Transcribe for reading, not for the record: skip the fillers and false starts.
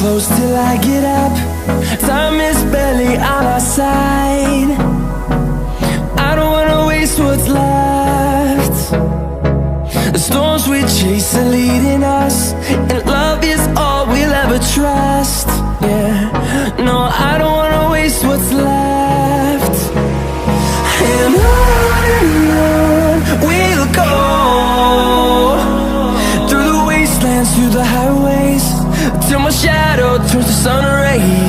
close till I get up. Time is barely on our side. I don't wanna waste what's left. The storms we chase are leading us, and love is all we'll ever trust. Yeah, no, I don't wanna waste what's left. And on we'll go, through the wastelands, through the highways, till my shadow turns to sun rays.